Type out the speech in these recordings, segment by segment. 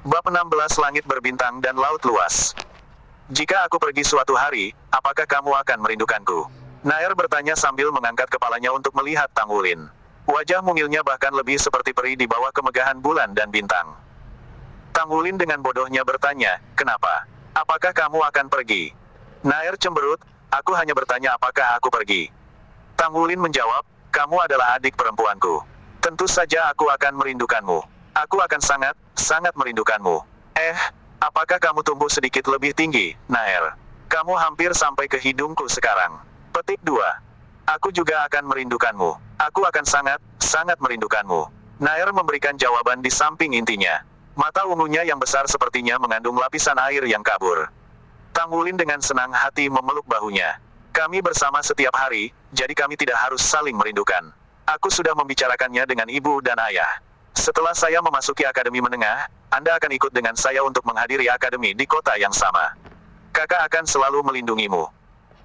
Bab 16 Langit Berbintang dan Laut Luas. Jika aku pergi suatu hari, apakah kamu akan merindukanku? Nair bertanya sambil mengangkat kepalanya untuk melihat Tang Wulin. Wajah mungilnya bahkan lebih seperti peri di bawah kemegahan bulan dan bintang. Tang Wulin dengan bodohnya bertanya, kenapa? Apakah kamu akan pergi? Nair cemberut, aku hanya bertanya apakah aku pergi. Tang Wulin menjawab, kamu adalah adik perempuanku. Tentu saja aku akan merindukanmu. Aku akan sangat, sangat merindukanmu. Apakah kamu tumbuh sedikit lebih tinggi, Nair? Kamu hampir sampai ke hidungku sekarang. Petik 2. Aku juga akan merindukanmu. Aku akan sangat, sangat merindukanmu. Nair memberikan jawaban di samping intinya. Mata ungunya yang besar sepertinya mengandung lapisan air yang kabur. Tang Wulin dengan senang hati memeluk bahunya. Kami bersama setiap hari, jadi kami tidak harus saling merindukan. Aku sudah membicarakannya dengan ibu dan ayah. Setelah saya memasuki akademi menengah, Anda akan ikut dengan saya untuk menghadiri akademi di kota yang sama. Kakak akan selalu melindungimu.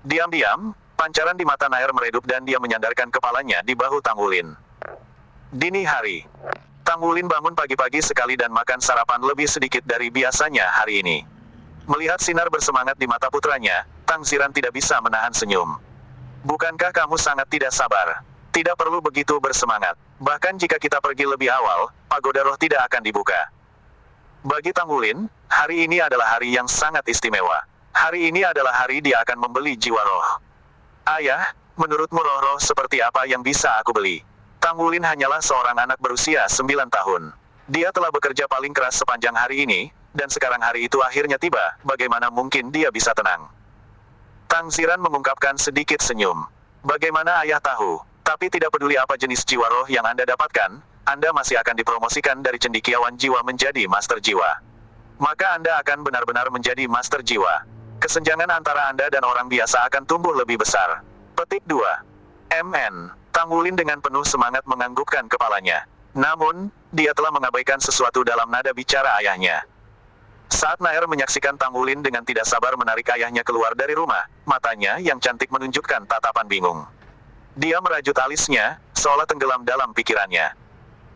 Diam-diam, pancaran di mata Nair meredup dan dia menyandarkan kepalanya di bahu Tang Wulin. Dini hari. Tang Wulin bangun pagi-pagi sekali dan makan sarapan lebih sedikit dari biasanya hari ini. Melihat sinar bersemangat di mata putranya, Tang Ziran tidak bisa menahan senyum. Bukankah kamu sangat tidak sabar? Tidak perlu begitu bersemangat. Bahkan jika kita pergi lebih awal, pagoda roh tidak akan dibuka. Bagi Tang Wulin, hari ini adalah hari yang sangat istimewa. Hari ini adalah hari dia akan membeli jiwa roh. Ayah, menurutmu roh-roh seperti apa yang bisa aku beli? Tang Wulin hanyalah seorang anak berusia 9 tahun. Dia telah bekerja paling keras sepanjang hari ini, dan sekarang hari itu akhirnya tiba, bagaimana mungkin dia bisa tenang? Tang Ziran mengungkapkan sedikit senyum. Bagaimana ayah tahu? Tapi tidak peduli apa jenis jiwa roh yang Anda dapatkan, Anda masih akan dipromosikan dari cendekiawan jiwa menjadi master jiwa. Maka Anda akan benar-benar menjadi master jiwa. Kesenjangan antara Anda dan orang biasa akan tumbuh lebih besar. Petik 2. MN. Tang Wulin dengan penuh semangat menganggukkan kepalanya. Namun, dia telah mengabaikan sesuatu dalam nada bicara ayahnya. Saat Nair menyaksikan Tang Wulin dengan tidak sabar menarik ayahnya keluar dari rumah, matanya yang cantik menunjukkan tatapan bingung. Dia merajut alisnya, seolah tenggelam dalam pikirannya.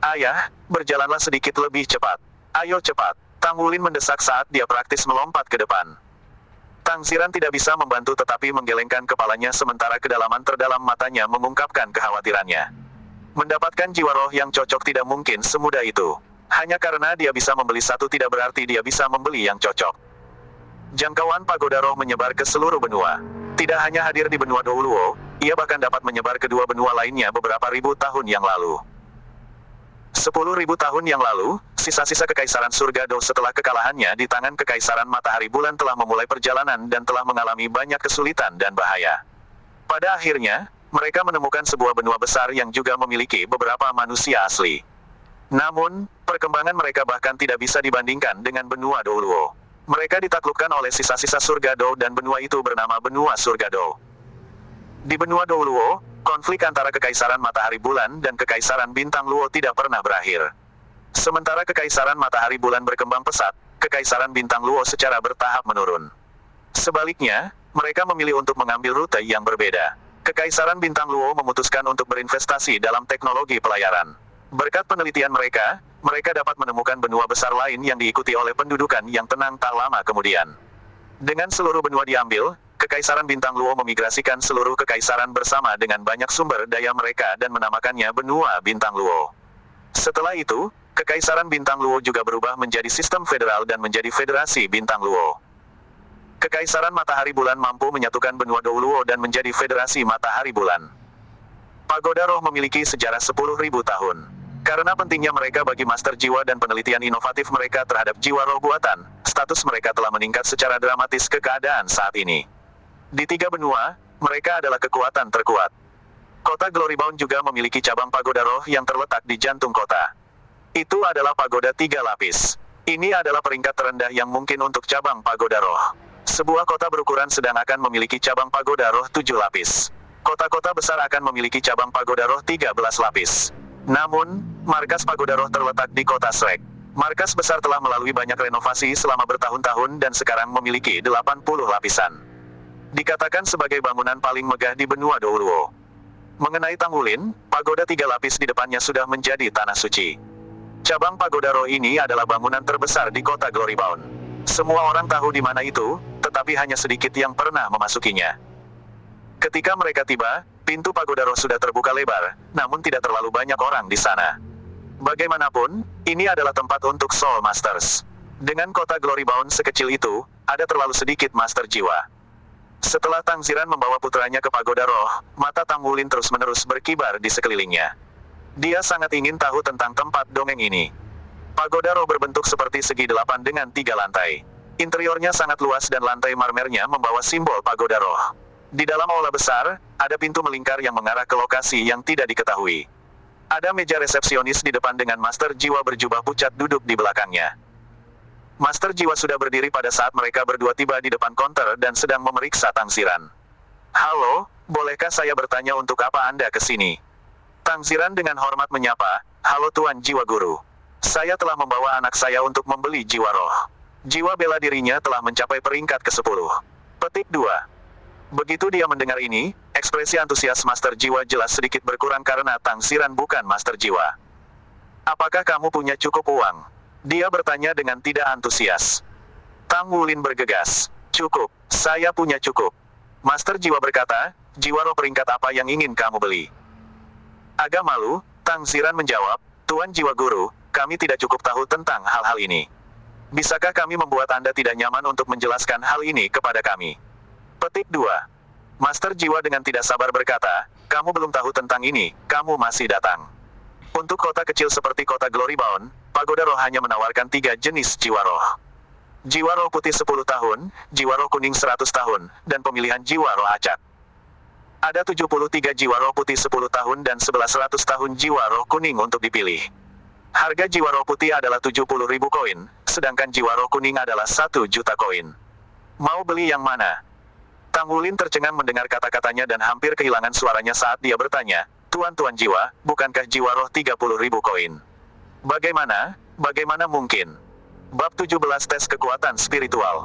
Ayah, berjalanlah sedikit lebih cepat. Ayo cepat. Tang Wulin mendesak saat dia praktis melompat ke depan. Tang Ziran tidak bisa membantu tetapi menggelengkan kepalanya sementara kedalaman terdalam matanya mengungkapkan kekhawatirannya. Mendapatkan jiwa roh yang cocok tidak mungkin semudah itu. Hanya karena dia bisa membeli satu tidak berarti dia bisa membeli yang cocok. Jangkauan pagoda roh menyebar ke seluruh benua. Tidak hanya hadir di benua Douluo, ia bahkan dapat menyebar ke dua benua lainnya beberapa ribu tahun yang lalu. 10.000 tahun yang lalu, sisa-sisa kekaisaran surga Do setelah kekalahannya di tangan kekaisaran matahari bulan telah memulai perjalanan dan telah mengalami banyak kesulitan dan bahaya. Pada akhirnya, mereka menemukan sebuah benua besar yang juga memiliki beberapa manusia asli. Namun, perkembangan mereka bahkan tidak bisa dibandingkan dengan benua Douluo. Mereka ditaklukkan oleh sisa-sisa surga Do dan benua itu bernama benua surga Do. Di benua Douluo, konflik antara kekaisaran matahari bulan dan kekaisaran bintang Luo tidak pernah berakhir. Sementara kekaisaran matahari bulan berkembang pesat, kekaisaran bintang Luo secara bertahap menurun. Sebaliknya, mereka memilih untuk mengambil rute yang berbeda. Kekaisaran bintang Luo memutuskan untuk berinvestasi dalam teknologi pelayaran. Berkat penelitian mereka, mereka dapat menemukan benua besar lain yang diikuti oleh pendudukan yang tenang tak lama kemudian. Dengan seluruh benua diambil, Kekaisaran Bintang Luo memigrasikan seluruh kekaisaran bersama dengan banyak sumber daya mereka dan menamakannya benua Bintang Luo. Setelah itu, Kekaisaran Bintang Luo juga berubah menjadi sistem federal dan menjadi Federasi Bintang Luo. Kekaisaran Matahari Bulan mampu menyatukan benua Douluo dan menjadi Federasi Matahari Bulan. Pagoda Roh memiliki sejarah 10.000 tahun. Karena pentingnya mereka bagi master jiwa dan penelitian inovatif mereka terhadap jiwa roh buatan, status mereka telah meningkat secara dramatis ke keadaan saat ini. Di 3 benua, mereka adalah kekuatan terkuat. Kota Glorybound juga memiliki cabang pagoda roh yang terletak di jantung kota. Itu adalah pagoda 3 lapis. Ini adalah peringkat terendah yang mungkin untuk cabang pagoda roh. Sebuah kota berukuran sedang akan memiliki cabang pagoda roh 7 lapis. Kota-kota besar akan memiliki cabang pagoda roh 13 lapis. Namun, markas pagoda roh terletak di kota Shrek. Markas besar telah melalui banyak renovasi selama bertahun-tahun dan sekarang memiliki 80 lapisan. Dikatakan sebagai bangunan paling megah di benua Douluo. Mengenai Tang Wulin, pagoda 3 lapis di depannya sudah menjadi tanah suci. Cabang Pagoda Roh ini adalah bangunan terbesar di kota Glorybound. Semua orang tahu di mana itu, tetapi hanya sedikit yang pernah memasukinya. Ketika mereka tiba, pintu Pagoda Roh sudah terbuka lebar, namun tidak terlalu banyak orang di sana. Bagaimanapun, ini adalah tempat untuk Soul Masters. Dengan kota Glorybound sekecil itu, ada terlalu sedikit Master Jiwa. Setelah Tang Ziran membawa putranya ke Pagoda Roh, mata Tang Wulin terus-menerus berkibar di sekelilingnya. Dia sangat ingin tahu tentang tempat dongeng ini. Pagoda Roh berbentuk seperti segi delapan dengan 3 lantai. Interiornya sangat luas dan lantai marmernya membawa simbol Pagoda Roh. Di dalam aula besar, ada pintu melingkar yang mengarah ke lokasi yang tidak diketahui. Ada meja resepsionis di depan dengan Master Jiwa berjubah pucat duduk di belakangnya. Master Jiwa sudah berdiri pada saat mereka berdua tiba di depan konter dan sedang memeriksa Tang Ziran. "Halo, bolehkah saya bertanya untuk apa Anda ke sini?" Tang Ziran dengan hormat menyapa, "Halo Tuan Jiwa Guru. Saya telah membawa anak saya untuk membeli jiwa roh. Jiwa bela dirinya telah mencapai peringkat ke-10. Petik 2. Begitu dia mendengar ini, ekspresi antusias Master Jiwa jelas sedikit berkurang karena Tang Ziran bukan Master Jiwa. "Apakah kamu punya cukup uang?" Dia bertanya dengan tidak antusias. Tang Wulin bergegas. "Cukup, saya punya cukup." Master Jiwa berkata, "Jiwa roh peringkat apa yang ingin kamu beli?" Agak malu, Tang Ziran menjawab, "Tuan Jiwa Guru, kami tidak cukup tahu tentang hal-hal ini. Bisakah kami membuat Anda tidak nyaman untuk menjelaskan hal ini kepada kami?" Petik 2. Master Jiwa dengan tidak sabar berkata, "Kamu belum tahu tentang ini, kamu masih datang. Untuk kota kecil seperti kota Glorybound, Pagoda Roh hanya menawarkan 3 jenis jiwa roh. Jiwa roh putih 10 tahun, jiwa roh kuning 100 tahun, dan pemilihan jiwa roh acak. Ada 73 jiwa roh putih 10 tahun dan 1100 tahun jiwa roh kuning untuk dipilih. Harga jiwa roh putih adalah 70.000 koin, sedangkan jiwa roh kuning adalah 1 juta koin. Mau beli yang mana?" Tang Wulin tercengang mendengar kata-katanya dan hampir kehilangan suaranya saat dia bertanya, "Tuan-tuan Jiwa, bukankah jiwa roh 30.000 koin? Bagaimana mungkin?" Bab 17 Tes Kekuatan Spiritual.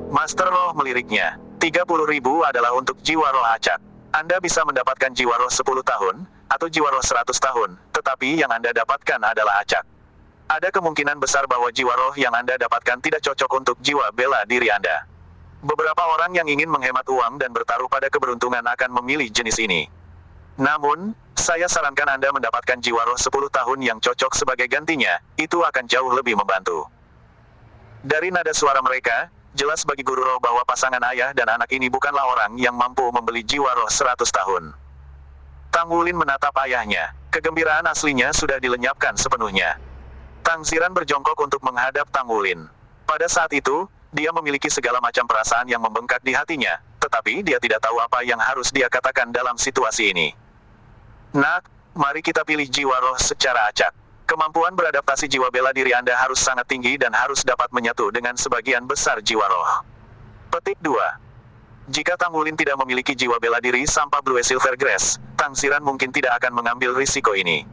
Master Roh meliriknya, 30.000 adalah untuk jiwa roh acak. Anda bisa mendapatkan jiwa roh 10 tahun, atau jiwa roh 100 tahun, tetapi yang Anda dapatkan adalah acak. Ada kemungkinan besar bahwa jiwa roh yang Anda dapatkan tidak cocok untuk jiwa bela diri Anda. Beberapa orang yang ingin menghemat uang dan bertaruh pada keberuntungan akan memilih jenis ini. Namun, saya sarankan Anda mendapatkan jiwa roh 10 tahun yang cocok sebagai gantinya, itu akan jauh lebih membantu. Dari nada suara mereka, jelas bagi guru roh bahwa pasangan ayah dan anak ini bukanlah orang yang mampu membeli jiwa roh 100 tahun. Tang Wulin menatap ayahnya, kegembiraan aslinya sudah dilenyapkan sepenuhnya. Tang Ziran berjongkok untuk menghadap Tang Wulin. Pada saat itu, dia memiliki segala macam perasaan yang membengkak di hatinya, tetapi dia tidak tahu apa yang harus dia katakan dalam situasi ini. "Nak, mari kita pilih jiwa roh secara acak. Kemampuan beradaptasi jiwa bela diri Anda harus sangat tinggi dan harus dapat menyatu dengan sebagian besar jiwa roh." Petik 2. Jika Tang Wulin tidak memiliki jiwa bela diri sampah Blue Silver Grass, Tang Ziran mungkin tidak akan mengambil risiko ini.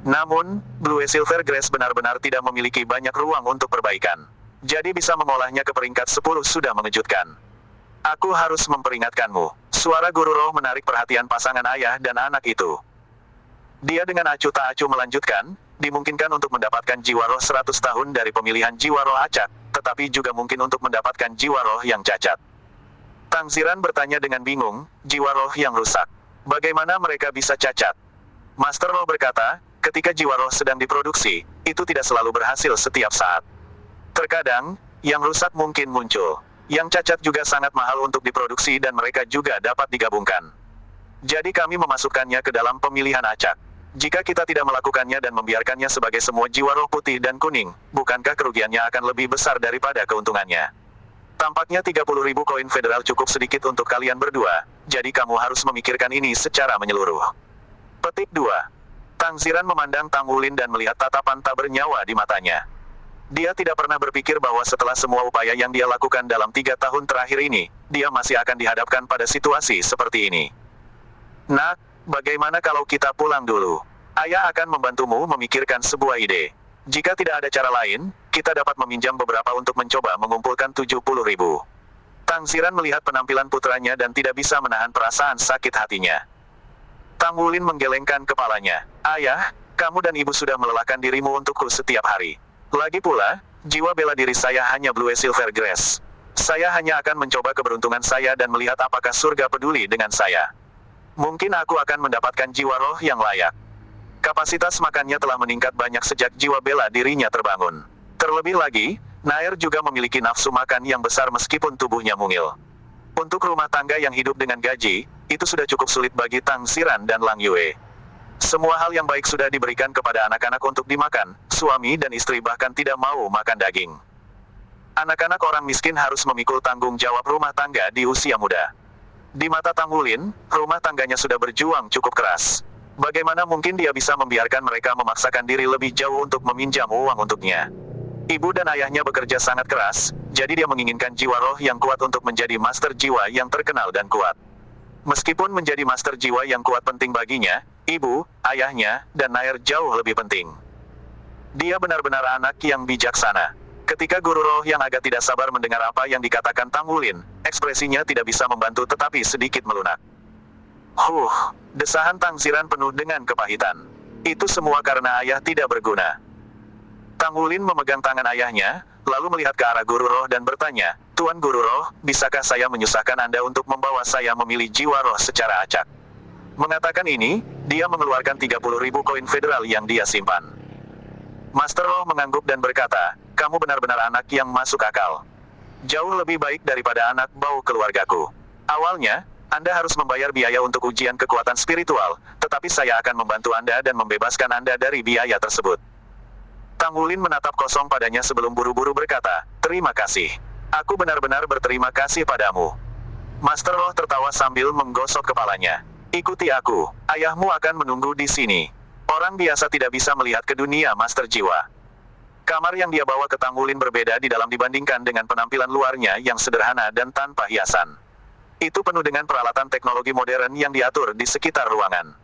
Namun, Blue Silver Grass benar-benar tidak memiliki banyak ruang untuk perbaikan. Jadi bisa mengolahnya ke peringkat 10 sudah mengejutkan. "Aku harus memperingatkanmu." Suara guru roh menarik perhatian pasangan ayah dan anak itu. Dia dengan acuh tak acuh melanjutkan, dimungkinkan untuk mendapatkan jiwa roh 100 tahun dari pemilihan jiwa roh acak, tetapi juga mungkin untuk mendapatkan jiwa roh yang cacat. Tang Ziran bertanya dengan bingung, "Jiwa roh yang rusak. Bagaimana mereka bisa cacat?" Master Roh berkata, ketika jiwa roh sedang diproduksi, itu tidak selalu berhasil setiap saat. Terkadang, yang rusak mungkin muncul. Yang cacat juga sangat mahal untuk diproduksi dan mereka juga dapat digabungkan. Jadi kami memasukkannya ke dalam pemilihan acak. Jika kita tidak melakukannya dan membiarkannya sebagai semua jiwa roh putih dan kuning, bukankah kerugiannya akan lebih besar daripada keuntungannya? Tampaknya 30.000 koin federal cukup sedikit untuk kalian berdua, jadi kamu harus memikirkan ini secara menyeluruh. Petik 2. Tang Ziran memandang Tang Wulin dan melihat tatapan tak bernyawa di matanya. Dia tidak pernah berpikir bahwa setelah semua upaya yang dia lakukan dalam 3 tahun terakhir ini, dia masih akan dihadapkan pada situasi seperti ini. "Nak, bagaimana kalau kita pulang dulu? Ayah akan membantumu memikirkan sebuah ide. Jika tidak ada cara lain, kita dapat meminjam beberapa untuk mencoba mengumpulkan 70.000. Tang Ziran melihat penampilan putranya dan tidak bisa menahan perasaan sakit hatinya. Tang Wulin menggelengkan kepalanya. "Ayah, Kamu dan ibu sudah melelahkan dirimu untukku setiap hari. Lagi pula, jiwa bela diri saya hanya Blue Silver Grass. Saya hanya akan mencoba keberuntungan saya dan melihat apakah surga peduli dengan saya. Mungkin aku akan mendapatkan jiwa roh yang layak. Kapasitas makannya telah meningkat banyak sejak jiwa bela dirinya terbangun. Terlebih lagi, Nair juga memiliki nafsu makan yang besar meskipun tubuhnya mungil. Untuk rumah tangga yang hidup dengan gaji, itu sudah cukup sulit bagi Tang Xiran dan Lang Yue. Semua hal yang baik sudah diberikan kepada anak-anak untuk dimakan, suami dan istri bahkan tidak mau makan daging. Anak-anak orang miskin harus memikul tanggung jawab rumah tangga di usia muda. Di mata Tang Wulin, rumah tangganya sudah berjuang cukup keras. Bagaimana mungkin dia bisa membiarkan mereka memaksakan diri lebih jauh untuk meminjam uang untuknya? Ibu dan ayahnya bekerja sangat keras, jadi dia menginginkan jiwa roh yang kuat untuk menjadi master jiwa yang terkenal dan kuat. Meskipun menjadi master jiwa yang kuat penting baginya, ibu, ayahnya, dan Nair jauh lebih penting. Dia benar-benar anak yang bijaksana. Ketika guru roh yang agak tidak sabar mendengar apa yang dikatakan Tang Wulin, ekspresinya tidak bisa membantu tetapi sedikit melunak. Desahan Tang Xiran penuh dengan kepahitan. Itu semua karena ayah tidak berguna. Tang Wulin memegang tangan ayahnya, lalu melihat ke arah guru roh dan bertanya, "Tuan guru roh, bisakah saya menyusahkan Anda untuk membawa saya memilih jiwa roh secara acak?" Mengatakan ini, dia mengeluarkan 30.000 koin federal yang dia simpan. Master Roh mengangguk dan berkata, "Kamu benar-benar anak yang masuk akal. Jauh lebih baik daripada anak bau keluargaku. Awalnya, Anda harus membayar biaya untuk ujian kekuatan spiritual, tetapi saya akan membantu Anda dan membebaskan Anda dari biaya tersebut." Tang Wulin menatap kosong padanya sebelum buru-buru berkata, "Terima kasih. Aku benar-benar berterima kasih padamu." Master Roh tertawa sambil menggosok kepalanya. "Ikuti aku, ayahmu akan menunggu di sini." Orang biasa tidak bisa melihat ke dunia master jiwa. Kamar yang dia bawa ke Tang Wulin berbeda di dalam dibandingkan dengan penampilan luarnya yang sederhana dan tanpa hiasan. Itu penuh dengan peralatan teknologi modern yang diatur di sekitar ruangan.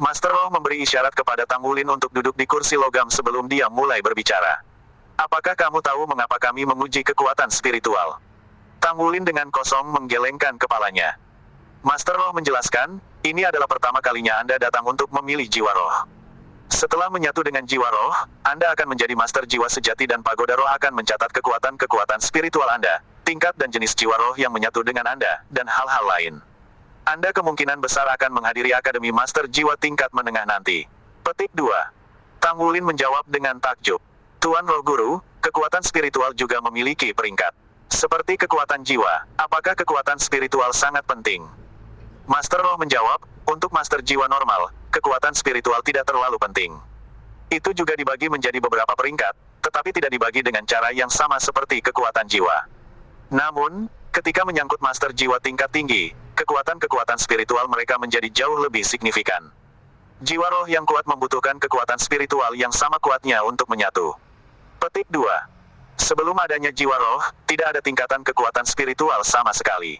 Master Roh memberi isyarat kepada Tang Wulin untuk duduk di kursi logam sebelum dia mulai berbicara. "Apakah kamu tahu mengapa kami menguji kekuatan spiritual?" Tang Wulin dengan kosong menggelengkan kepalanya. Master Roh menjelaskan, "Ini adalah pertama kalinya Anda datang untuk memilih jiwa roh. Setelah menyatu dengan jiwa roh, Anda akan menjadi master jiwa sejati dan pagoda roh akan mencatat kekuatan-kekuatan spiritual Anda, tingkat dan jenis jiwa roh yang menyatu dengan Anda, dan hal-hal lain. Anda kemungkinan besar akan menghadiri Akademi Master Jiwa tingkat menengah nanti." Petik 2. Tang Wulin menjawab dengan takjub. "Tuan Roh Guru, kekuatan spiritual juga memiliki peringkat. Seperti kekuatan jiwa, apakah kekuatan spiritual sangat penting?" Master Roh menjawab, "Untuk Master Jiwa normal, kekuatan spiritual tidak terlalu penting. Itu juga dibagi menjadi beberapa peringkat, tetapi tidak dibagi dengan cara yang sama seperti kekuatan jiwa. Namun, ketika menyangkut Master Jiwa tingkat tinggi, kekuatan-kekuatan spiritual mereka menjadi jauh lebih signifikan. Jiwa roh yang kuat membutuhkan kekuatan spiritual yang sama kuatnya untuk menyatu." Petik 2. Sebelum adanya jiwa roh, tidak ada tingkatan kekuatan spiritual sama sekali.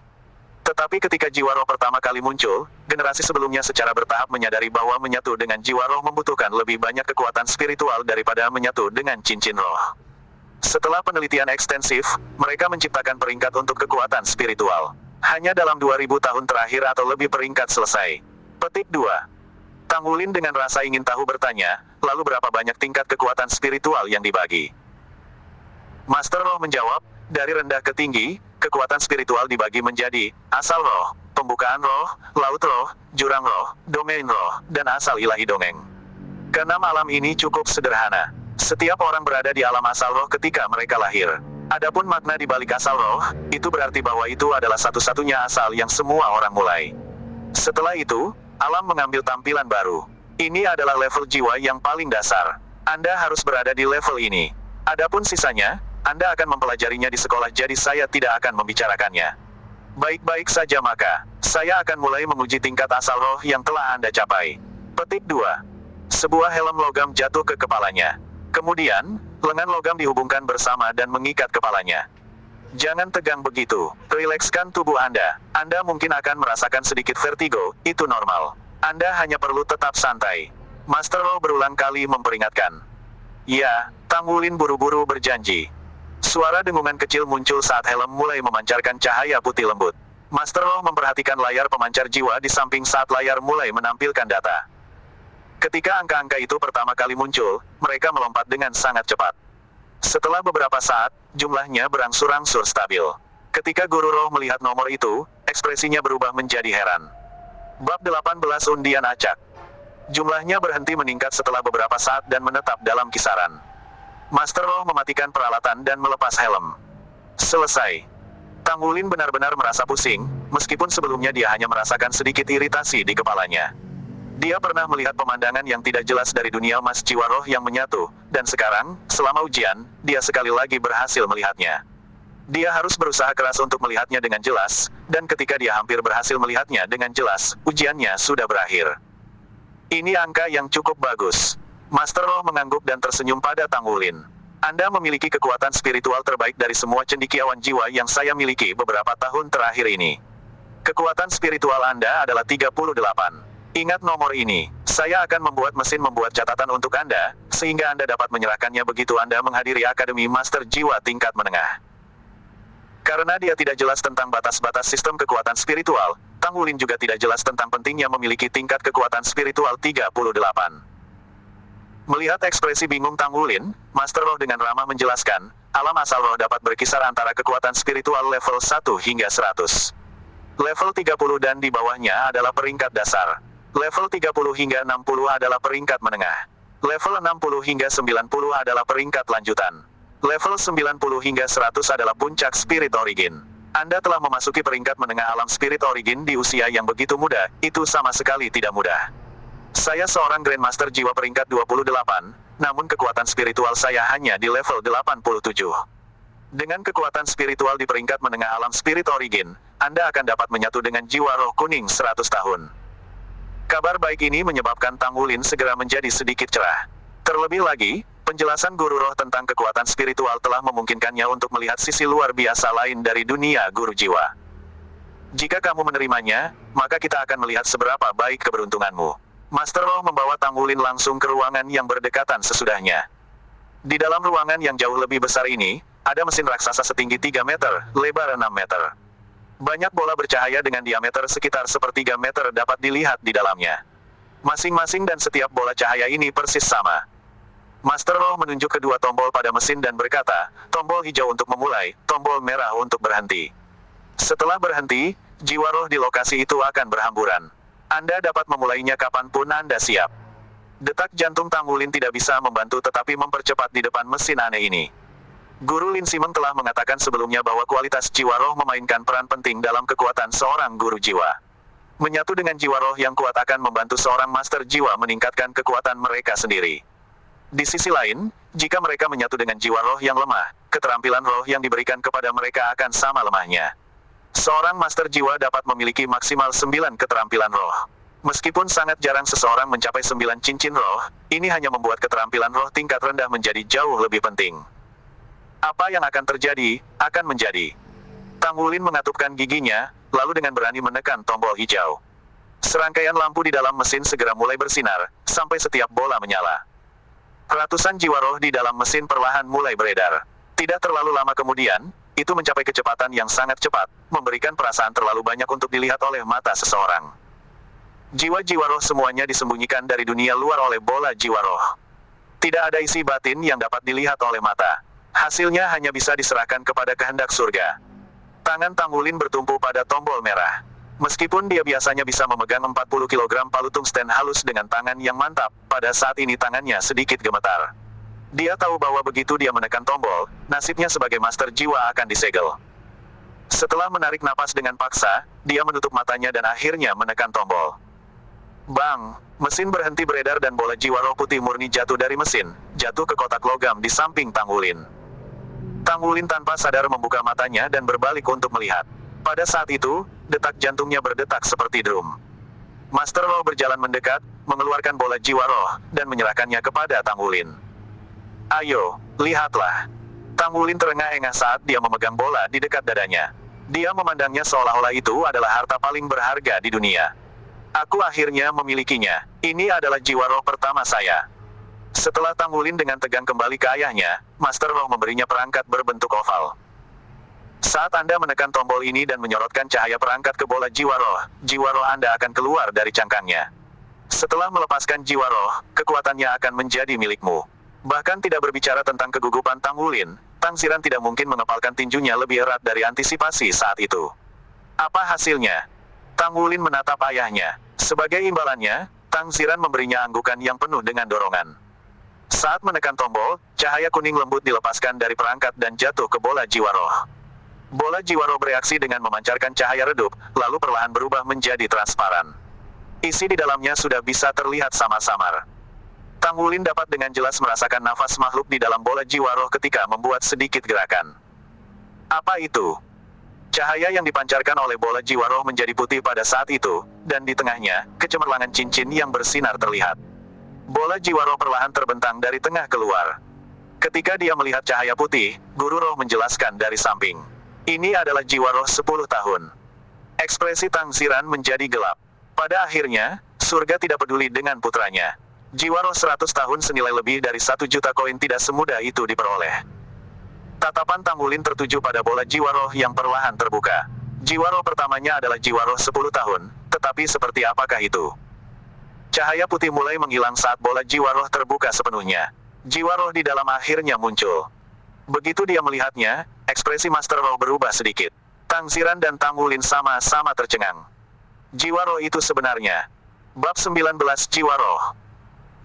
Tetapi ketika jiwa roh pertama kali muncul, generasi sebelumnya secara bertahap menyadari bahwa menyatu dengan jiwa roh membutuhkan lebih banyak kekuatan spiritual daripada menyatu dengan cincin roh. Setelah penelitian ekstensif, mereka menciptakan peringkat untuk kekuatan spiritual. Hanya dalam 2000 tahun terakhir atau lebih peringkat selesai. Petik 2. Tang Wulin dengan rasa ingin tahu bertanya, "Lalu berapa banyak tingkat kekuatan spiritual yang dibagi?" Master Roh menjawab, "Dari rendah ke tinggi, kekuatan spiritual dibagi menjadi asal roh, pembukaan roh, laut roh, jurang roh, domain roh, dan asal ilahi dongeng. Keenam alam ini cukup sederhana. Setiap orang berada di alam asal roh ketika mereka lahir. Adapun makna di balik asal roh, itu berarti bahwa itu adalah satu-satunya asal yang semua orang mulai. Setelah itu, alam mengambil tampilan baru. Ini adalah level jiwa yang paling dasar. Anda harus berada di level ini. Adapun sisanya, Anda akan mempelajarinya di sekolah, jadi saya tidak akan membicarakannya. Baik-baik saja, maka saya akan mulai menguji tingkat asal roh yang telah Anda capai." Petik 2. Sebuah helm logam jatuh ke kepalanya. Kemudian, lengan logam dihubungkan bersama dan mengikat kepalanya. "Jangan tegang begitu, rilekskan tubuh Anda. Anda mungkin akan merasakan sedikit vertigo, itu normal. Anda hanya perlu tetap santai." Master Roh berulang kali memperingatkan. "Ya," Tang Wulin buru-buru berjanji. Suara dengungan kecil muncul saat helm mulai memancarkan cahaya putih lembut. Master Roh memperhatikan layar pemancar jiwa di samping saat layar mulai menampilkan data. Ketika angka-angka itu pertama kali muncul, mereka melompat dengan sangat cepat. Setelah beberapa saat, jumlahnya berangsur-angsur stabil. Ketika Guru Roh melihat nomor itu, ekspresinya berubah menjadi heran. Bab 18 Undian Acak. Jumlahnya berhenti meningkat setelah beberapa saat dan menetap dalam kisaran. Master Roh mematikan peralatan dan melepas helm. Selesai. Tang Wulin benar-benar merasa pusing, meskipun sebelumnya dia hanya merasakan sedikit iritasi di kepalanya. Dia pernah melihat pemandangan yang tidak jelas dari dunia emas jiwa roh yang menyatu, dan sekarang, selama ujian, dia sekali lagi berhasil melihatnya. Dia harus berusaha keras untuk melihatnya dengan jelas, dan ketika dia hampir berhasil melihatnya dengan jelas, ujiannya sudah berakhir. Ini angka yang cukup bagus. Master Roh mengangguk dan tersenyum pada Tang Wulin. Anda memiliki kekuatan spiritual terbaik dari semua cendekiawan jiwa yang saya miliki beberapa tahun terakhir ini. Kekuatan spiritual Anda adalah 38. Ingat nomor ini. Saya akan membuat mesin membuat catatan untuk Anda, sehingga Anda dapat menyerahkannya begitu Anda menghadiri Akademi Master Jiwa tingkat menengah. Karena dia tidak jelas tentang batas-batas sistem kekuatan spiritual, Tang Wulin juga tidak jelas tentang pentingnya memiliki tingkat kekuatan spiritual 38. Melihat ekspresi bingung Tang Wulin, Master Roh dengan ramah menjelaskan, alam asal roh dapat berkisar antara kekuatan spiritual level 1 hingga 100. Level 30 dan di bawahnya adalah peringkat dasar. Level 30 hingga 60 adalah peringkat menengah. Level 60 hingga 90 adalah peringkat lanjutan. Level 90 hingga 100 adalah puncak Spirit Origin. Anda telah memasuki peringkat menengah alam Spirit Origin di usia yang begitu muda, itu sama sekali tidak mudah. Saya seorang Grandmaster Jiwa peringkat 28, namun kekuatan spiritual saya hanya di level 87. Dengan kekuatan spiritual di peringkat menengah alam Spirit Origin, Anda akan dapat menyatu dengan jiwa roh kuning 100 tahun. Kabar baik ini menyebabkan Tang Wulin segera menjadi sedikit cerah. Terlebih lagi, penjelasan Guru Roh tentang kekuatan spiritual telah memungkinkannya untuk melihat sisi luar biasa lain dari dunia guru jiwa. Jika kamu menerimanya, maka kita akan melihat seberapa baik keberuntunganmu. Master Roh membawa Tang Wulin langsung ke ruangan yang berdekatan sesudahnya. Di dalam ruangan yang jauh lebih besar ini, ada mesin raksasa setinggi 3 meter, lebar 6 meter. Banyak bola bercahaya dengan diameter sekitar sepertiga meter dapat dilihat di dalamnya. Masing-masing dan setiap bola cahaya ini persis sama. Master Roh menunjuk kedua tombol pada mesin dan berkata, tombol hijau untuk memulai, tombol merah untuk berhenti. Setelah berhenti, jiwa roh di lokasi itu akan berhamburan. Anda dapat memulainya kapanpun Anda siap. Detak jantung Tang Wulin tidak bisa membantu tetapi mempercepat di depan mesin aneh ini. Guru Lin Simeng telah mengatakan sebelumnya bahwa kualitas jiwa roh memainkan peran penting dalam kekuatan seorang guru jiwa. Menyatu dengan jiwa roh yang kuat akan membantu seorang master jiwa meningkatkan kekuatan mereka sendiri. Di sisi lain, jika mereka menyatu dengan jiwa roh yang lemah, keterampilan roh yang diberikan kepada mereka akan sama lemahnya. Seorang master jiwa dapat memiliki maksimal 9 keterampilan roh. Meskipun sangat jarang seseorang mencapai 9 cincin roh, ini hanya membuat keterampilan roh tingkat rendah menjadi jauh lebih penting. Apa yang akan terjadi, akan menjadi. Tang Wulin mengatupkan giginya, lalu dengan berani menekan tombol hijau. Serangkaian lampu di dalam mesin segera mulai bersinar, sampai setiap bola menyala. Ratusan jiwa roh di dalam mesin perlahan mulai beredar. Tidak terlalu lama kemudian, itu mencapai kecepatan yang sangat cepat, memberikan perasaan terlalu banyak untuk dilihat oleh mata seseorang. Jiwa-jiwa roh semuanya disembunyikan dari dunia luar oleh bola jiwa roh. Tidak ada isi batin yang dapat dilihat oleh mata. Hasilnya hanya bisa diserahkan kepada kehendak surga. Tangan Tang Wulin bertumpu pada tombol merah. Meskipun dia biasanya bisa memegang 40 kg palu tungsten halus dengan tangan yang mantap, pada saat ini tangannya sedikit gemetar. Dia tahu bahwa begitu dia menekan tombol, nasibnya sebagai master jiwa akan disegel. Setelah menarik napas dengan paksa, dia menutup matanya dan akhirnya menekan tombol. Bang! Mesin berhenti beredar dan bola jiwa roh putih murni jatuh dari mesin, jatuh ke kotak logam di samping Tang Wulin. Tang Wulin tanpa sadar membuka matanya dan berbalik untuk melihat. Pada saat itu, detak jantungnya berdetak seperti drum. Master Roh berjalan mendekat, mengeluarkan bola jiwa roh, dan menyerahkannya kepada Tang Wulin. Ayo, lihatlah. Tang Wulin terengah-engah saat dia memegang bola di dekat dadanya. Dia memandangnya seolah-olah itu adalah harta paling berharga di dunia. Aku akhirnya memilikinya. Ini adalah jiwa roh pertama saya. Setelah Tang Wulin dengan tegang kembali ke ayahnya, Master Roh memberinya perangkat berbentuk oval. Saat Anda menekan tombol ini dan menyorotkan cahaya perangkat ke bola jiwa roh Anda akan keluar dari cangkangnya. Setelah melepaskan jiwa roh, kekuatannya akan menjadi milikmu. Bahkan tidak berbicara tentang kegugupan Tang Wulin, Tang Xiran tidak mungkin mengepalkan tinjunya lebih erat dari antisipasi saat itu. Apa hasilnya? Tang Wulin menatap ayahnya. Sebagai imbalannya, Tang Xiran memberinya anggukan yang penuh dengan dorongan. Saat menekan tombol, cahaya kuning lembut dilepaskan dari perangkat dan jatuh ke bola jiwa roh. Bola jiwa roh bereaksi dengan memancarkan cahaya redup, lalu perlahan berubah menjadi transparan. Isi di dalamnya sudah bisa terlihat samar-samar. Tang Wulin dapat dengan jelas merasakan nafas makhluk di dalam bola jiwa roh ketika membuat sedikit gerakan. Apa itu? Cahaya yang dipancarkan oleh bola jiwa roh menjadi putih pada saat itu, dan di tengahnya, kecemerlangan cincin yang bersinar terlihat. Bola jiwa roh perlahan terbentang dari tengah keluar. Ketika dia melihat cahaya putih, guru roh menjelaskan dari samping. Ini adalah jiwa roh 10 tahun. Ekspresi Tang Xiran menjadi gelap. Pada akhirnya, surga tidak peduli dengan putranya. Jiwa roh 100 tahun senilai lebih dari 1 juta koin tidak semudah itu diperoleh. Tatapan Tang Wulin tertuju pada bola jiwa roh yang perlahan terbuka. Jiwa roh pertamanya adalah jiwa roh 10 tahun, tetapi seperti apakah itu? Cahaya putih mulai menghilang saat bola jiwa roh terbuka sepenuhnya. Jiwa roh di dalam akhirnya muncul. Begitu dia melihatnya, ekspresi Master Roh berubah sedikit. Tang Xiran dan Tang Wulin sama-sama tercengang. Jiwa roh itu sebenarnya. Bab 19 Jiwa Roh.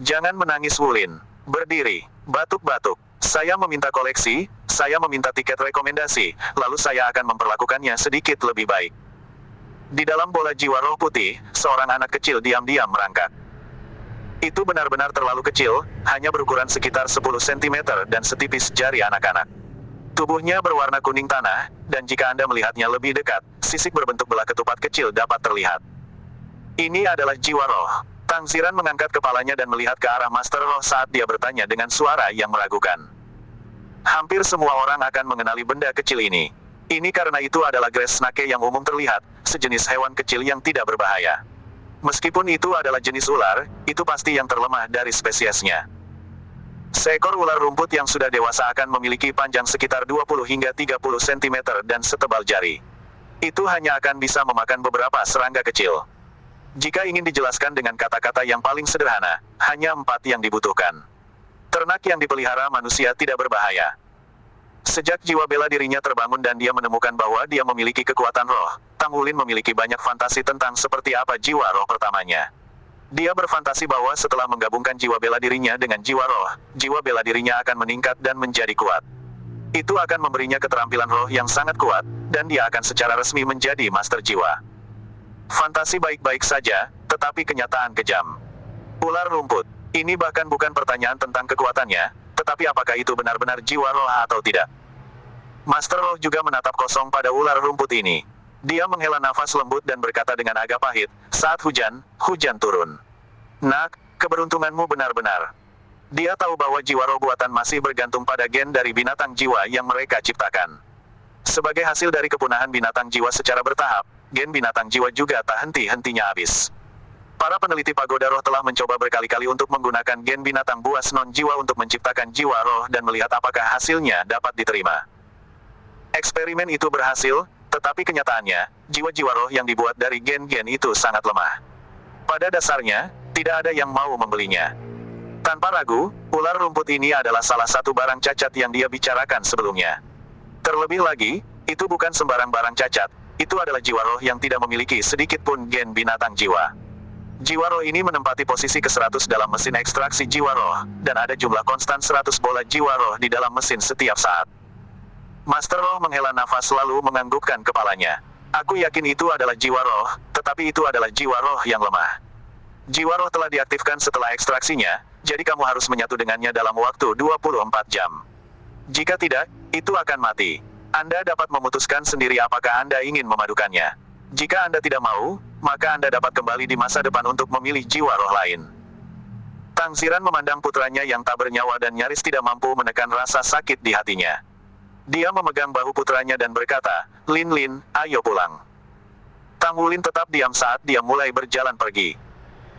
Jangan menangis Wulin. Berdiri. Batuk-batuk. Saya meminta koleksi, saya meminta tiket rekomendasi, lalu saya akan memperlakukannya sedikit lebih baik. Di dalam bola jiwa roh putih, seorang anak kecil diam-diam merangkak. Itu benar-benar terlalu kecil, hanya berukuran sekitar 10 cm dan setipis jari anak-anak. Tubuhnya berwarna kuning tanah, dan jika Anda melihatnya lebih dekat, sisik berbentuk belah ketupat kecil dapat terlihat. Ini adalah jiwa roh. Tang Xiran mengangkat kepalanya dan melihat ke arah Master Roh saat dia bertanya dengan suara yang meragukan. Hampir semua orang akan mengenali benda kecil ini. Ini karena itu adalah grass snake yang umum terlihat, sejenis hewan kecil yang tidak berbahaya. Meskipun itu adalah jenis ular, itu pasti yang terlemah dari spesiesnya. Seekor ular rumput yang sudah dewasa akan memiliki panjang sekitar 20 hingga 30 cm dan setebal jari. Itu hanya akan bisa memakan beberapa serangga kecil. Jika ingin dijelaskan dengan kata-kata yang paling sederhana, hanya 4 yang dibutuhkan. Ternak yang dipelihara manusia tidak berbahaya. Sejak jiwa bela dirinya terbangun dan dia menemukan bahwa dia memiliki kekuatan roh, Tang Wulin memiliki banyak fantasi tentang seperti apa jiwa roh pertamanya. Dia berfantasi bahwa setelah menggabungkan jiwa bela dirinya dengan jiwa roh, jiwa bela dirinya akan meningkat dan menjadi kuat. Itu akan memberinya keterampilan roh yang sangat kuat, dan dia akan secara resmi menjadi master jiwa. Fantasi baik-baik saja, tetapi kenyataan kejam. Ular rumput. Ini bahkan bukan pertanyaan tentang kekuatannya, tetapi apakah itu benar-benar jiwa roh atau tidak. Master Roh juga menatap kosong pada ular rumput ini. Dia menghela nafas lembut dan berkata dengan agak pahit, saat hujan, hujan turun. Nak, keberuntunganmu benar-benar. Dia tahu bahwa jiwa roh buatan masih bergantung pada gen dari binatang jiwa yang mereka ciptakan. Sebagai hasil dari kepunahan binatang jiwa secara bertahap, gen binatang jiwa juga tak henti-hentinya habis. Para peneliti pagoda roh telah mencoba berkali-kali untuk menggunakan gen binatang buas non-jiwa untuk menciptakan jiwa roh dan melihat apakah hasilnya dapat diterima. Eksperimen itu berhasil, tetapi kenyataannya, jiwa-jiwa roh yang dibuat dari gen-gen itu sangat lemah. Pada dasarnya, tidak ada yang mau membelinya. Tanpa ragu, ular rumput ini adalah salah satu barang cacat yang dia bicarakan sebelumnya. Terlebih lagi, itu bukan sembarang barang cacat, itu adalah jiwa roh yang tidak memiliki sedikit pun gen binatang jiwa. Jiwa roh ini menempati posisi ke-100 dalam mesin ekstraksi jiwa roh, dan ada jumlah konstan 100 bola jiwa roh di dalam mesin setiap saat. Master Roh menghela nafas lalu menganggukkan kepalanya. Aku yakin itu adalah jiwa roh, tetapi itu adalah jiwa roh yang lemah. Jiwa roh telah diaktifkan setelah ekstraksinya, jadi kamu harus menyatu dengannya dalam waktu 24 jam. Jika tidak, itu akan mati. Anda dapat memutuskan sendiri apakah Anda ingin memadukannya. Jika Anda tidak mau, maka Anda dapat kembali di masa depan untuk memilih jiwa roh lain. Tang Xiran memandang putranya yang tak bernyawa dan nyaris tidak mampu menekan rasa sakit di hatinya. Dia memegang bahu putranya dan berkata, "Lin Lin, ayo pulang." Tang Wulin tetap diam saat dia mulai berjalan pergi.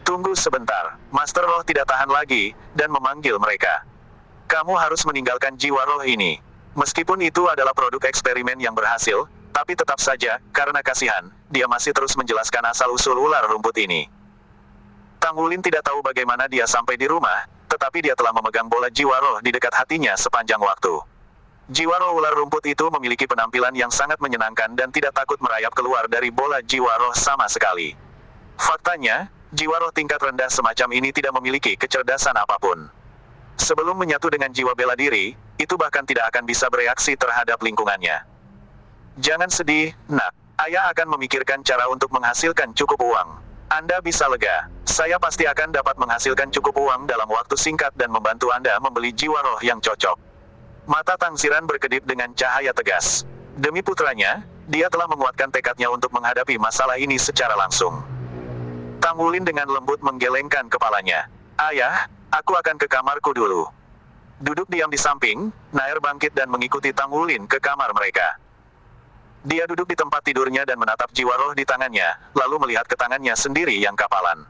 Tunggu sebentar, Master Roh tidak tahan lagi, dan memanggil mereka. Kamu harus meninggalkan jiwa roh ini. Meskipun itu adalah produk eksperimen yang berhasil, tapi tetap saja, karena kasihan, dia masih terus menjelaskan asal-usul ular rumput ini. Tang Wulin tidak tahu bagaimana dia sampai di rumah, tetapi dia telah memegang bola jiwa roh di dekat hatinya sepanjang waktu. Jiwa roh ular rumput itu memiliki penampilan yang sangat menyenangkan dan tidak takut merayap keluar dari bola jiwa roh sama sekali. Faktanya, jiwa roh tingkat rendah semacam ini tidak memiliki kecerdasan apapun. Sebelum menyatu dengan jiwa bela diri, itu bahkan tidak akan bisa bereaksi terhadap lingkungannya. Jangan sedih, nak. Ayah akan memikirkan cara untuk menghasilkan cukup uang. Anda bisa lega. Saya pasti akan dapat menghasilkan cukup uang dalam waktu singkat dan membantu Anda membeli jiwa roh yang cocok. Mata Tang Xiran berkedip dengan cahaya tegas. Demi putranya, dia telah menguatkan tekadnya untuk menghadapi masalah ini secara langsung. Tang Wulin dengan lembut menggelengkan kepalanya. Ayah, aku akan ke kamarku dulu. Duduk diam di samping, Nair bangkit dan mengikuti Tang Wulin ke kamar mereka. Dia duduk di tempat tidurnya dan menatap jiwa roh di tangannya, lalu melihat ke tangannya sendiri yang kapalan.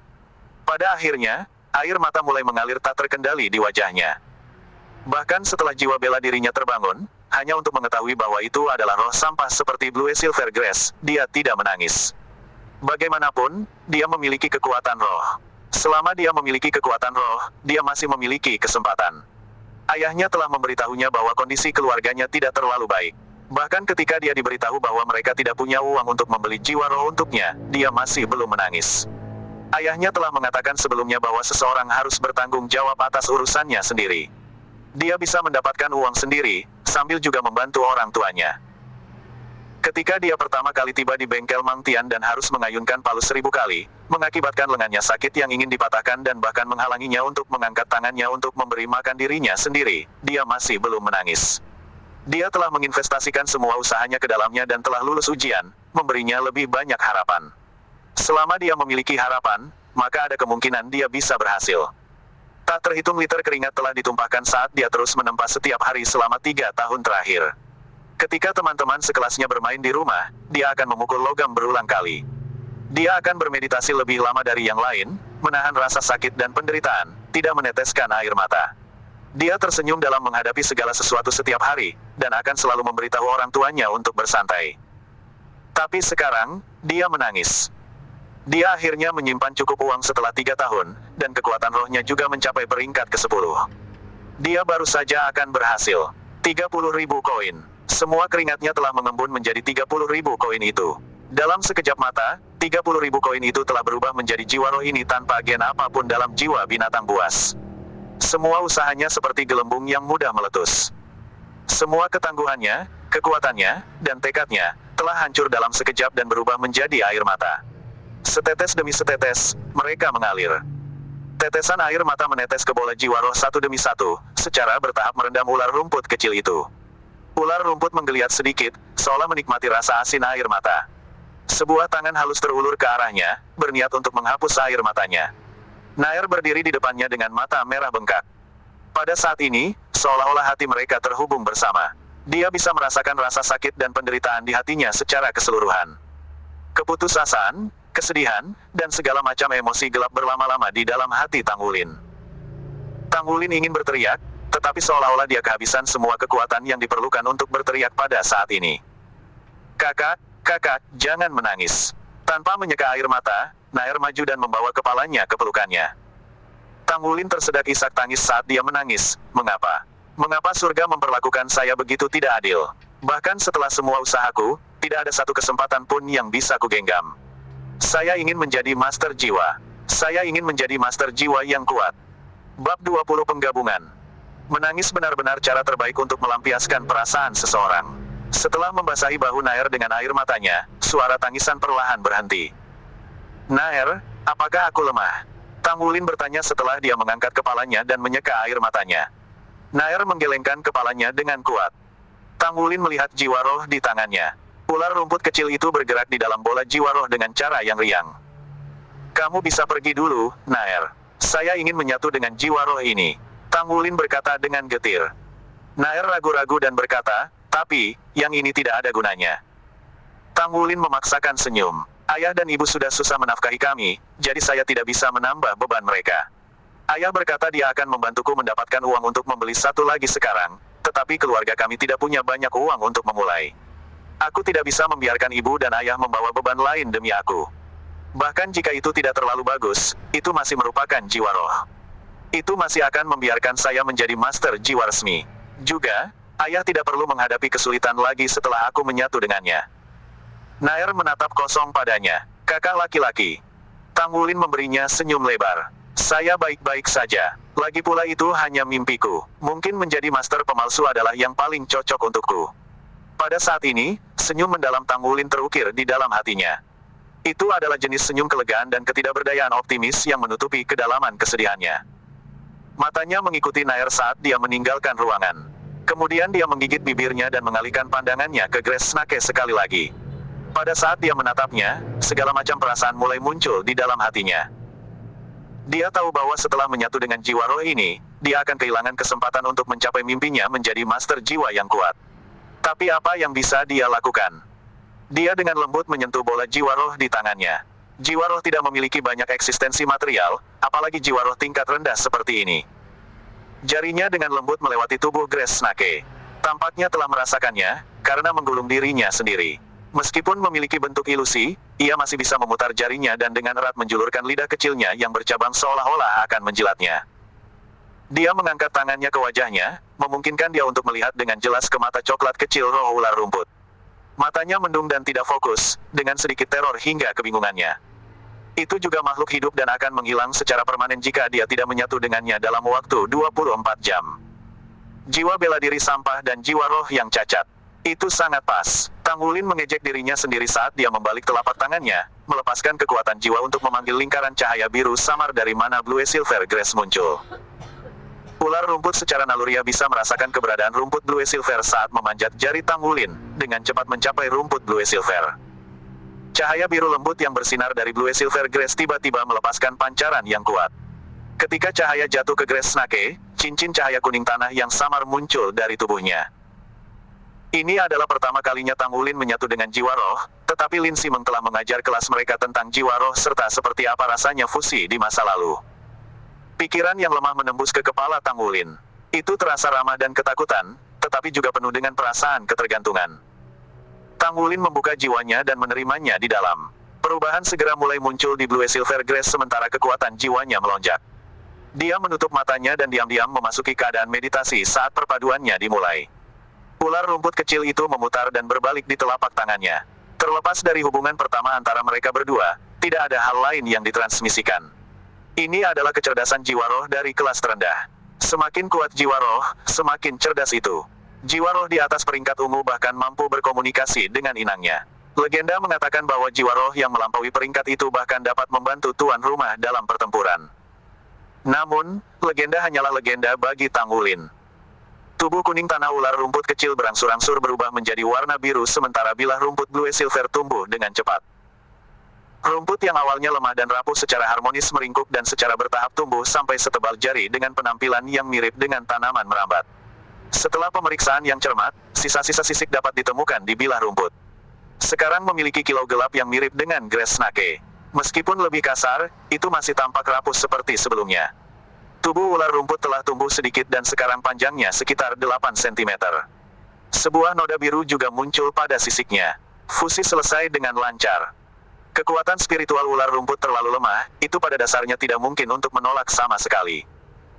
Pada akhirnya, air mata mulai mengalir tak terkendali di wajahnya. Bahkan setelah jiwa bela dirinya terbangun, hanya untuk mengetahui bahwa itu adalah roh sampah seperti Blue Silvergrass, dia tidak menangis. Bagaimanapun, dia memiliki kekuatan roh. Selama dia memiliki kekuatan roh, dia masih memiliki kesempatan. Ayahnya telah memberitahunya bahwa kondisi keluarganya tidak terlalu baik. Bahkan ketika dia diberitahu bahwa mereka tidak punya uang untuk membeli jiwa roh untuknya, dia masih belum menangis. Ayahnya telah mengatakan sebelumnya bahwa seseorang harus bertanggung jawab atas urusannya sendiri. Dia bisa mendapatkan uang sendiri, sambil juga membantu orang tuanya. Ketika dia pertama kali tiba di bengkel Mang Tian dan harus mengayunkan palu 1000 kali, mengakibatkan lengannya sakit yang ingin dipatahkan dan bahkan menghalanginya untuk mengangkat tangannya untuk memberi makan dirinya sendiri, dia masih belum menangis. Dia telah menginvestasikan semua usahanya ke dalamnya dan telah lulus ujian, memberinya lebih banyak harapan. Selama dia memiliki harapan, maka ada kemungkinan dia bisa berhasil. Tak terhitung liter keringat telah ditumpahkan saat dia terus menempa setiap hari selama 3 tahun terakhir. Ketika teman-teman sekelasnya bermain di rumah, dia akan memukul logam berulang kali. Dia akan bermeditasi lebih lama dari yang lain, menahan rasa sakit dan penderitaan, tidak meneteskan air mata. Dia tersenyum dalam menghadapi segala sesuatu setiap hari, dan akan selalu memberitahu orang tuanya untuk bersantai. Tapi sekarang, dia menangis. Dia akhirnya menyimpan cukup uang setelah 3 tahun, dan kekuatan rohnya juga mencapai peringkat ke-10. Dia baru saja akan berhasil. 30.000 koin. Semua keringatnya telah mengembun menjadi 30.000 koin itu. Dalam sekejap mata, 30.000 koin itu telah berubah menjadi jiwa roh ini tanpa gen apapun dalam jiwa binatang buas. Semua usahanya seperti gelembung yang mudah meletus. Semua ketangguhannya, kekuatannya, dan tekadnya, telah hancur dalam sekejap dan berubah menjadi air mata. Setetes demi setetes, mereka mengalir. Tetesan air mata menetes ke bola jiwa roh satu demi satu, secara bertahap merendam ular rumput kecil itu. Ular rumput menggeliat sedikit, seolah menikmati rasa asin air mata. Sebuah tangan halus terulur ke arahnya, berniat untuk menghapus air matanya. Nair berdiri di depannya dengan mata merah bengkak. Pada saat ini, seolah-olah hati mereka terhubung bersama. Dia bisa merasakan rasa sakit dan penderitaan di hatinya secara keseluruhan. Keputusasaan, kesedihan, dan segala macam emosi gelap berlama-lama di dalam hati Tang Wulin. Tang Wulin ingin berteriak, tetapi seolah-olah dia kehabisan semua kekuatan yang diperlukan untuk berteriak pada saat ini. Kakak, jangan menangis. Tanpa menyeka air mata, Nair maju dan membawa kepalanya ke pelukannya. Tang Wulin tersedak isak tangis saat dia menangis. Mengapa? Mengapa surga memperlakukan saya begitu tidak adil? Bahkan setelah semua usahaku, tidak ada satu kesempatan pun yang bisa kugenggam. Saya ingin menjadi master jiwa. Saya ingin menjadi master jiwa yang kuat. Bab 20 Penggabungan. Menangis benar-benar cara terbaik untuk melampiaskan perasaan seseorang. Setelah membasahi bahu Nair dengan air matanya, suara tangisan perlahan berhenti. Nair, apakah aku lemah? Tang Wulin bertanya setelah dia mengangkat kepalanya dan menyeka air matanya. Nair menggelengkan kepalanya dengan kuat. Tang Wulin melihat jiwa roh di tangannya. Ular rumput kecil itu bergerak di dalam bola jiwa roh dengan cara yang riang. Kamu bisa pergi dulu, Nair. Saya ingin menyatu dengan jiwa roh ini. Tang Wulin berkata dengan getir. Nair ragu-ragu dan berkata, tapi, yang ini tidak ada gunanya. Tang Wulin memaksakan senyum. Ayah dan ibu sudah susah menafkahi kami, jadi saya tidak bisa menambah beban mereka. Ayah berkata dia akan membantuku mendapatkan uang untuk membeli satu lagi sekarang, tetapi keluarga kami tidak punya banyak uang untuk memulai. Aku tidak bisa membiarkan ibu dan ayah membawa beban lain demi aku. Bahkan jika itu tidak terlalu bagus, itu masih merupakan jiwa roh. Itu masih akan membiarkan saya menjadi master jiwa resmi. Juga, ayah tidak perlu menghadapi kesulitan lagi setelah aku menyatu dengannya. Nair menatap kosong padanya. Kakak laki-laki. Tang Wulin memberinya senyum lebar. Saya baik-baik saja. Lagi pula itu hanya mimpiku. Mungkin menjadi master pemalsu adalah yang paling cocok untukku. Pada saat ini, senyum mendalam Tang Wulin terukir di dalam hatinya. Itu adalah jenis senyum kelegaan dan ketidakberdayaan optimis yang menutupi kedalaman kesedihannya. Matanya mengikuti Nair saat dia meninggalkan ruangan. Kemudian dia menggigit bibirnya dan mengalihkan pandangannya ke Grace Snake sekali lagi. Pada saat dia menatapnya, segala macam perasaan mulai muncul di dalam hatinya. Dia tahu bahwa setelah menyatu dengan jiwa roh ini, dia akan kehilangan kesempatan untuk mencapai mimpinya menjadi master jiwa yang kuat. Tapi apa yang bisa dia lakukan? Dia dengan lembut menyentuh bola jiwa roh di tangannya. Jiwa roh tidak memiliki banyak eksistensi material, apalagi jiwa roh tingkat rendah seperti ini. Jarinya dengan lembut melewati tubuh Grace Snake. Tampaknya telah merasakannya, karena menggulung dirinya sendiri. Meskipun memiliki bentuk ilusi, ia masih bisa memutar jarinya dan dengan erat menjulurkan lidah kecilnya yang bercabang seolah-olah akan menjilatnya. Dia mengangkat tangannya ke wajahnya, memungkinkan dia untuk melihat dengan jelas ke mata coklat kecil roh ular rumput. Matanya mendung dan tidak fokus, dengan sedikit teror hingga kebingungannya. Itu juga makhluk hidup dan akan menghilang secara permanen jika dia tidak menyatu dengannya dalam waktu 24 jam. Jiwa bela diri sampah dan jiwa roh yang cacat. Itu sangat pas. Tang Wulin mengejek dirinya sendiri saat dia membalik telapak tangannya, melepaskan kekuatan jiwa untuk memanggil lingkaran cahaya biru samar dari mana Blue Silver Grace muncul. Ular rumput secara naluriah bisa merasakan keberadaan rumput Blue Silver saat memanjat jari Tang Wulin, dengan cepat mencapai rumput Blue Silver. Cahaya biru lembut yang bersinar dari Blue Silver Grace tiba-tiba melepaskan pancaran yang kuat. Ketika cahaya jatuh ke Grace Snake, cincin cahaya kuning tanah yang samar muncul dari tubuhnya. Ini adalah pertama kalinya Tang Wulin menyatu dengan jiwa roh, tetapi Lin Simeng telah mengajar kelas mereka tentang jiwa roh serta seperti apa rasanya fusi di masa lalu. Pikiran yang lemah menembus ke kepala Tang Wulin. Itu terasa ramah dan ketakutan, tetapi juga penuh dengan perasaan ketergantungan. Tang Wulin membuka jiwanya dan menerimanya di dalam. Perubahan segera mulai muncul di Blue Silver Grace sementara kekuatan jiwanya melonjak. Dia menutup matanya dan diam-diam memasuki keadaan meditasi saat perpaduannya dimulai. Ular rumput kecil itu memutar dan berbalik di telapak tangannya. Terlepas dari hubungan pertama antara mereka berdua, tidak ada hal lain yang ditransmisikan. Ini adalah kecerdasan jiwa roh dari kelas terendah. Semakin kuat jiwa roh, semakin cerdas itu. Jiwa roh di atas peringkat ungu bahkan mampu berkomunikasi dengan inangnya. Legenda mengatakan bahwa jiwa roh yang melampaui peringkat itu bahkan dapat membantu tuan rumah dalam pertempuran. Namun, legenda hanyalah legenda bagi Tang Wulin. Tubuh kuning tanah ular rumput kecil berangsur-angsur berubah menjadi warna biru sementara bilah rumput Blue Silver tumbuh dengan cepat. Rumput yang awalnya lemah dan rapuh secara harmonis meringkuk dan secara bertahap tumbuh sampai setebal jari dengan penampilan yang mirip dengan tanaman merambat. Setelah pemeriksaan yang cermat, sisa-sisa sisik dapat ditemukan di bilah rumput. Sekarang memiliki kilau gelap yang mirip dengan Grace Snake. Meskipun lebih kasar, itu masih tampak rapuh seperti sebelumnya. Tubuh ular rumput telah tumbuh sedikit dan sekarang panjangnya sekitar 8 cm. Sebuah noda biru juga muncul pada sisiknya. Fusi selesai dengan lancar. Kekuatan spiritual ular rumput terlalu lemah, itu pada dasarnya tidak mungkin untuk menolak sama sekali.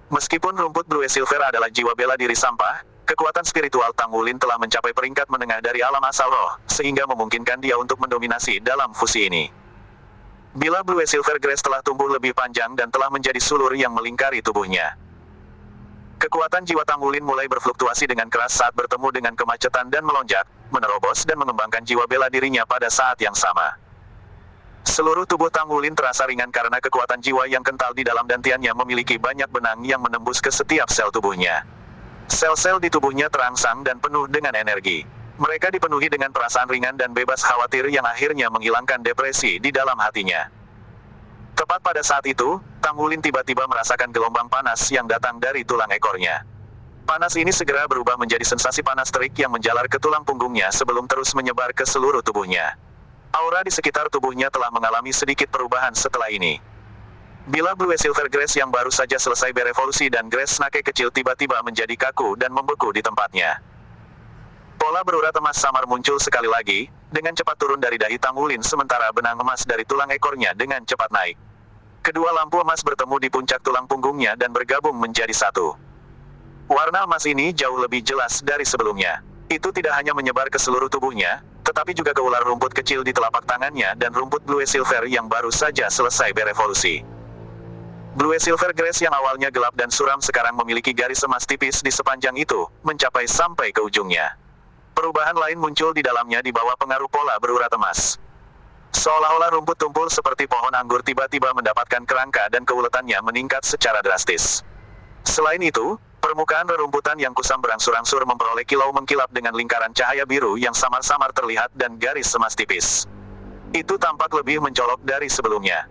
Meskipun rumput Blue Silver adalah jiwa bela diri sampah, kekuatan spiritual Tang Wulin telah mencapai peringkat menengah dari alam asal roh, sehingga memungkinkan dia untuk mendominasi dalam fusi ini. Bila Blue Silver Grace telah tumbuh lebih panjang dan telah menjadi sulur yang melingkari tubuhnya. Kekuatan jiwa Tang Wulin mulai berfluktuasi dengan keras saat bertemu dengan kemacetan dan melonjak, menerobos dan mengembangkan jiwa bela dirinya pada saat yang sama. Seluruh tubuh Tang Wulin terasa ringan karena kekuatan jiwa yang kental di dalam dantiannya memiliki banyak benang yang menembus ke setiap sel tubuhnya. Sel-sel di tubuhnya terangsang dan penuh dengan energi. Mereka dipenuhi dengan perasaan ringan dan bebas khawatir yang akhirnya menghilangkan depresi di dalam hatinya. Tepat pada saat itu, Tang Wulin tiba-tiba merasakan gelombang panas yang datang dari tulang ekornya. Panas ini segera berubah menjadi sensasi panas terik yang menjalar ke tulang punggungnya sebelum terus menyebar ke seluruh tubuhnya. Aura di sekitar tubuhnya telah mengalami sedikit perubahan setelah ini. Bila Blue Silver Grace yang baru saja selesai berevolusi dan Grace Snake kecil tiba-tiba menjadi kaku dan membeku di tempatnya. Pola berurat emas samar muncul sekali lagi, dengan cepat turun dari dahi Tang Wulin sementara benang emas dari tulang ekornya dengan cepat naik. Kedua lampu emas bertemu di puncak tulang punggungnya dan bergabung menjadi satu. Warna emas ini jauh lebih jelas dari sebelumnya. Itu tidak hanya menyebar ke seluruh tubuhnya, tetapi juga ke ular rumput kecil di telapak tangannya dan rumput Blue Silver yang baru saja selesai berevolusi. Blue Silver Grass yang awalnya gelap dan suram sekarang memiliki garis emas tipis di sepanjang itu, mencapai sampai ke ujungnya. Perubahan lain muncul di dalamnya di bawah pengaruh pola berurat emas. Seolah-olah rumput tumpul seperti pohon anggur tiba-tiba mendapatkan kerangka dan keuletannya meningkat secara drastis. Selain itu, permukaan rerumputan yang kusam berangsur-angsur memperoleh kilau mengkilap dengan lingkaran cahaya biru yang samar-samar terlihat dan garis emas tipis. Itu tampak lebih mencolok dari sebelumnya.